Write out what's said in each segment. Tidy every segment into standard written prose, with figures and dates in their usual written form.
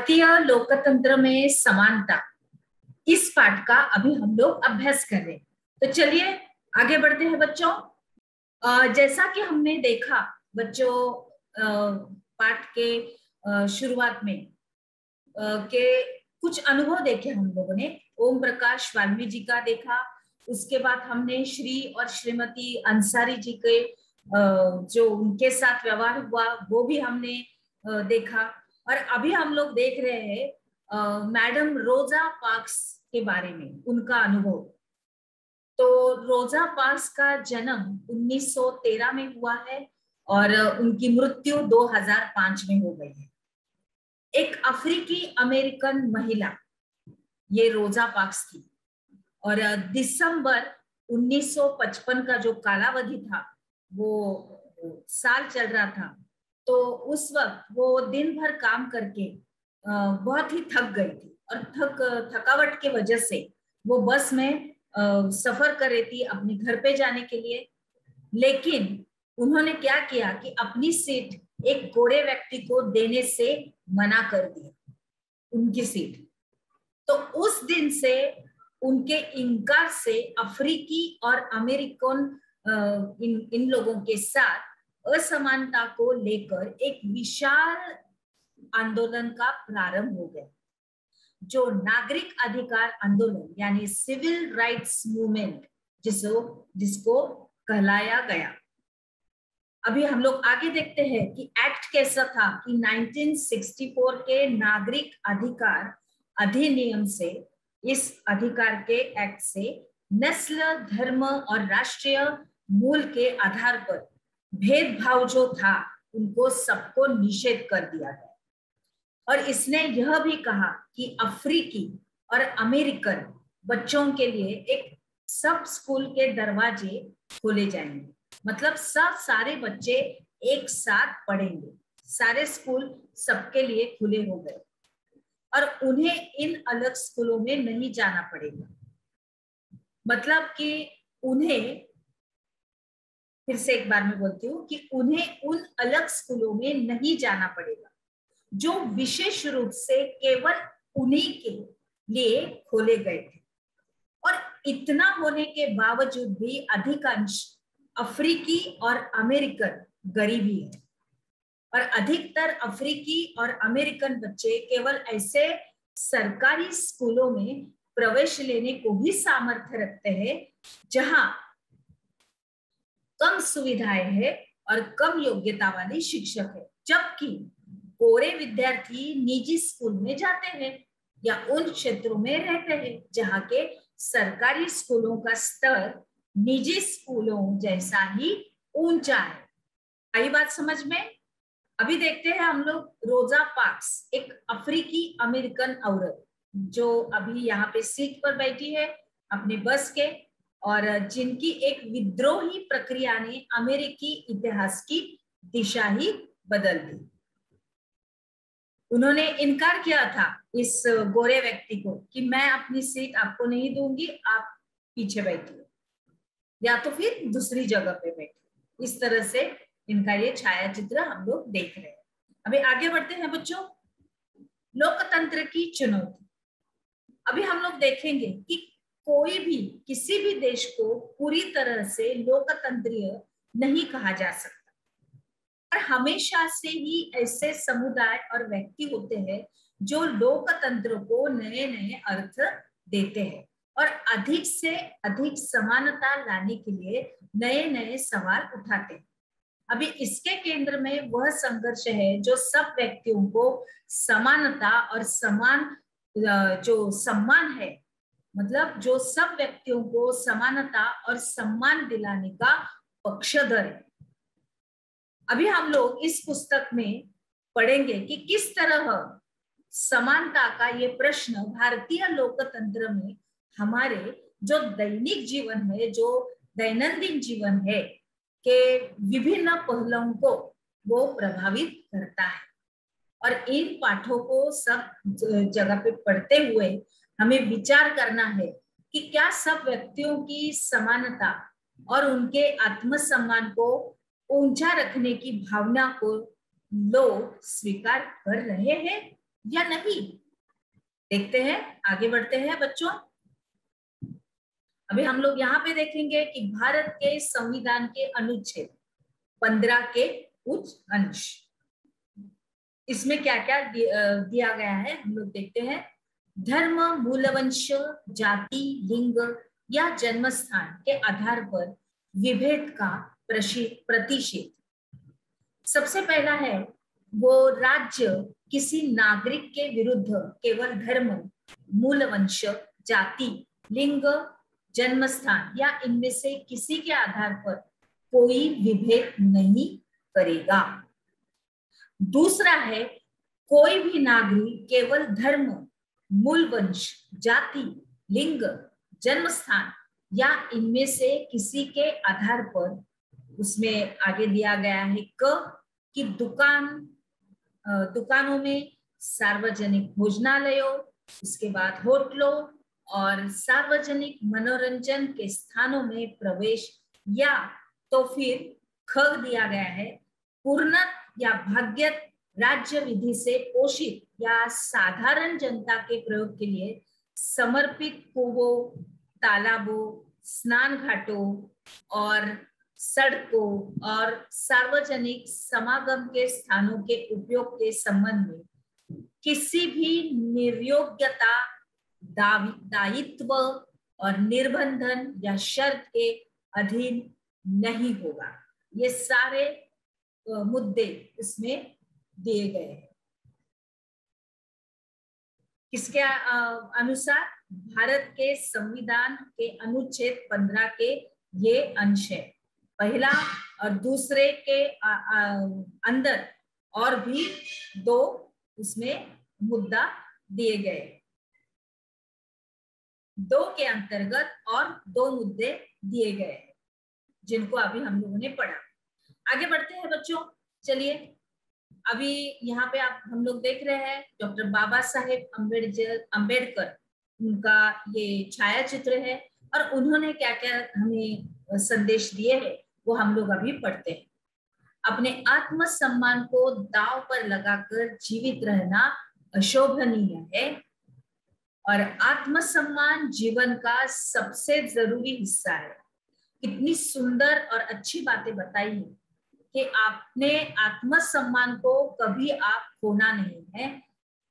भारतीय लोकतंत्र में समानता, इस पाठ का अभी हम लोग अभ्यास कर रहे हैं। तो चलिए आगे बढ़ते हैं बच्चों। जैसा कि हमने देखा बच्चों पाठ के शुरुआत में के कुछ अनुभव देखे हम लोगों ने। ओम प्रकाश वाल्मीकि जी का देखा, उसके बाद हमने श्री और श्रीमती अंसारी जी के जो उनके साथ व्यवहार हुआ वो भी हमने देखा। और अभी हम लोग देख रहे हैं मैडम रोजा पार्क्स के बारे में, उनका अनुभव। तो रोजा पार्क्स का जन्म 1913 में हुआ है और उनकी मृत्यु 2005 में हो गई है। एक अफ्रीकी अमेरिकन महिला ये रोजा पार्क्स थी और दिसंबर 1955 का जो कालावधि था वो साल चल रहा था। तो उस वक्त वो दिन भर काम करके बहुत ही थक गई थी और थकावट की वजह से वो बस में सफर कर रही थी अपने घर पे जाने के लिए। लेकिन उन्होंने क्या किया कि अपनी सीट एक गोरे व्यक्ति को देने से मना कर दिया, उनकी सीट। तो उस दिन से उनके इनकार से अफ्रीकी और अमेरिकन इन लोगों के साथ असमानता को लेकर एक विशाल आंदोलन का प्रारंभ हो गया, जो नागरिक अधिकार आंदोलन यानी सिविल राइट्स मूवमेंट जिसको कहलाया गया। अभी हम लोग आगे देखते हैं कि एक्ट कैसा था कि 1964 के नागरिक अधिकार अधिनियम से, इस अधिकार के एक्ट से नस्ल, धर्म और राष्ट्रीय मूल के आधार पर भेदभाव जो था उनको सबको निषेध कर दिया गया। और इसने यह भी कहा कि अफ्रीकी और अमेरिकन बच्चों के लिए एक सब स्कूल के दरवाजे खोले जाएंगे, मतलब सारे बच्चे एक साथ पढ़ेंगे, सारे स्कूल सबके लिए खुले हो गए और उन्हें इन अलग स्कूलों में नहीं जाना पड़ेगा। मतलब कि उन्हें, फिर से एक बार मैं बोलती हूँ कि उन्हें उन अलग स्कूलों में नहीं जाना पड़ेगा जो विशेष रूप से केवल उन्हीं के लिए खोले गए थे। और इतना होने के बावजूद भी अधिकांश अफ्रीकी और अमेरिकन गरीब ही है और अधिकतर अफ्रीकी और अमेरिकन बच्चे केवल ऐसे सरकारी स्कूलों में प्रवेश लेने को भी सामर्थ्य रखते हैं जहां कम सुविधाएं है और कम योग्यता वाली शिक्षक है, जबकि गोरे विद्यार्थी निजी स्कूल में जाते हैं या उन क्षेत्रों में रहते हैं जहां के सरकारी स्कूलों का स्तर निजी स्कूलों जैसा ही ऊंचा है। आई बात समझ में? अभी देखते हैं हम लोग रोजा पार्क्स, एक अफ्रीकी अमेरिकन औरत जो अभी यहाँ पे सीट पर बैठी है अपने बस के, और जिनकी एक विद्रोही प्रक्रिया ने अमेरिकी इतिहास की दिशा ही बदल दी। उन्होंने इनकार किया था इस गोरे व्यक्ति को कि मैं अपनी सीट आपको नहीं दूंगी, आप पीछे बैठिए या तो फिर दूसरी जगह पे बैठिए। इस तरह से इनका ये छायाचित्र हम लोग देख रहे हैं। अभी आगे बढ़ते हैं बच्चों। लोकतंत्र की चुनौती। अभी हम लोग देखेंगे कि कोई भी किसी भी देश को पूरी तरह से लोकतंत्रीय नहीं कहा जा सकता, और हमेशा से ही ऐसे समुदाय और व्यक्ति होते हैं जो लोकतंत्र को नए नए अर्थ देते हैं और अधिक से अधिक समानता लाने के लिए नए नए सवाल उठाते हैं। अभी इसके केंद्र में वह संघर्ष है जो सब व्यक्तियों को समानता और समान जो सम्मान है, मतलब जो सब व्यक्तियों को समानता और सम्मान दिलाने का पक्षधर है। अभी हम लोग इस पुस्तक में पढ़ेंगे कि किस तरह समानता का ये प्रश्न भारतीय लोकतंत्र में हमारे जो दैनिक जीवन है, जो दैनंदिन जीवन है के विभिन्न पहलुओं को वो प्रभावित करता है। और इन पाठों को सब जगह पे पढ़ते हुए हमें विचार करना है कि क्या सब व्यक्तियों की समानता और उनके आत्मसम्मान को ऊंचा रखने की भावना को लोग स्वीकार कर रहे हैं या नहीं? देखते हैं, आगे बढ़ते हैं बच्चों। अभी हम लोग यहाँ पे देखेंगे कि भारत के संविधान के अनुच्छेद 15 के कुछ अंश, इसमें क्या क्या दिया गया है हम लोग देखते हैं। धर्म, मूलवंश, जाति, लिंग या जन्म स्थान के आधार पर विभेद का प्रतिषेध। सबसे पहला है वो राज्य किसी नागरिक के विरुद्ध केवल धर्म, मूलवंश, जाति, लिंग, जन्म स्थान या इनमें से किसी के आधार पर कोई विभेद नहीं करेगा। दूसरा है कोई भी नागरिक केवल धर्म, मूलवंश, जाति, लिंग, जन्म स्थान या इनमें से किसी के आधार पर, उसमें आगे दिया गया है कि दुकानों में, सार्वजनिक भोजनालयों, इसके बाद होटलों और सार्वजनिक मनोरंजन के स्थानों में प्रवेश, या तो फिर ख दिया गया है पूर्णत या भाग्यत राज्य विधि से पोषित या साधारण जनता के प्रयोग के लिए समर्पित कुओं, तालाबों, स्नान घाटों और सड़कों और सार्वजनिक समागम के स्थानों के उपयोग के संबंध में किसी भी निर्योग्यता, दायित्व और निर्बंधन या शर्त के अधीन नहीं होगा। ये सारे मुद्दे इसमें दिए गए हैं। किसके अनुसार? भारत के संविधान के अनुच्छेद 15 के ये अंश है। पहला और दूसरे के अंदर और भी दो इसमें मुद्दा दिए गए, दो के अंतर्गत और दो मुद्दे दिए गए जिनको अभी हम लोगों ने पढ़ा। आगे बढ़ते हैं बच्चों। चलिए, अभी यहाँ पे आप हम लोग देख रहे हैं डॉक्टर बाबा साहेब अम्बेडकर, उनका ये छाया चित्र है और उन्होंने क्या क्या हमें संदेश दिए हैं वो हम लोग अभी पढ़ते हैं। अपने आत्मसम्मान को दांव पर लगाकर जीवित रहना अशोभनीय है और आत्मसम्मान जीवन का सबसे जरूरी हिस्सा है। कितनी सुंदर और अच्छी बातें बताई है कि आपने आत्मसम्मान को कभी आप खोना नहीं है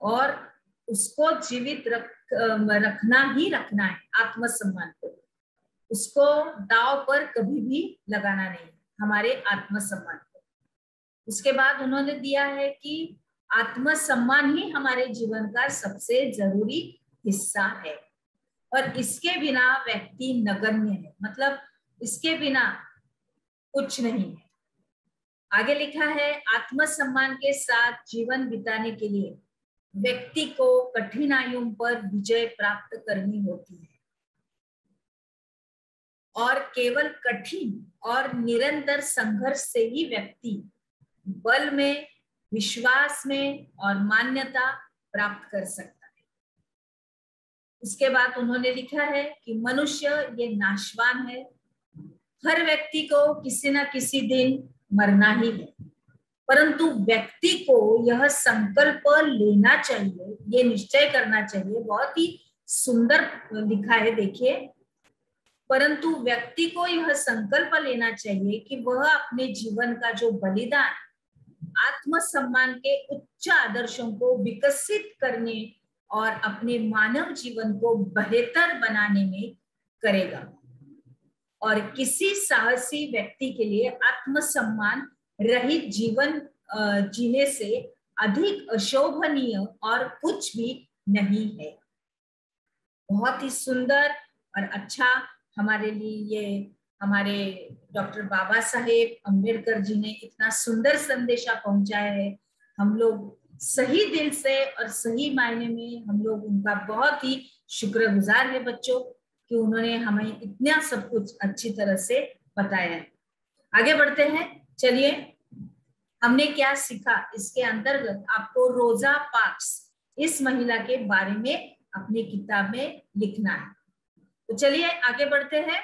और उसको जीवित रखना ही रखना है। आत्मसम्मान को, उसको दांव पर कभी भी लगाना नहीं है, हमारे आत्मसम्मान को। उसके बाद उन्होंने दिया है कि आत्मसम्मान ही हमारे जीवन का सबसे जरूरी हिस्सा है और इसके बिना व्यक्ति नगण्य है, मतलब इसके बिना कुछ नहीं है। आगे लिखा है, आत्मसम्मान के साथ जीवन बिताने के लिए व्यक्ति को कठिनाइयों पर विजय प्राप्त करनी होती है और केवल कठिन और निरंतर संघर्ष से ही व्यक्ति बल में, विश्वास में और मान्यता प्राप्त कर सकता है। उसके बाद उन्होंने लिखा है कि मनुष्य ये नाशवान है, हर व्यक्ति को किसी न किसी दिन मरना ही है, परंतु व्यक्ति को यह संकल्प लेना चाहिए, ये निश्चय करना चाहिए। बहुत ही सुंदर लिखा है, देखिए। परंतु व्यक्ति को यह संकल्प लेना चाहिए कि वह अपने जीवन का जो बलिदान आत्मसम्मान के उच्च आदर्शों को विकसित करने और अपने मानव जीवन को बेहतर बनाने में करेगा और किसी साहसी व्यक्ति के लिए आत्मसम्मान रहित जीवन जीने से अधिक अशोभनीय और कुछ भी नहीं है। बहुत ही सुंदर और अच्छा हमारे लिए ये हमारे डॉक्टर बाबा साहेब अम्बेडकर जी ने इतना सुंदर संदेशा पहुंचाया है। हम लोग सही दिल से और सही मायने में हम लोग उनका बहुत ही शुक्रगुजार है बच्चों कि उन्होंने हमें इतना सब कुछ अच्छी तरह से बताया है। आगे बढ़ते हैं। चलिए, हमने क्या सीखा इसके अंतर्गत आपको रोजा पार्क्स इस महिला के बारे में अपनी किताब में लिखना है। तो चलिए आगे बढ़ते हैं।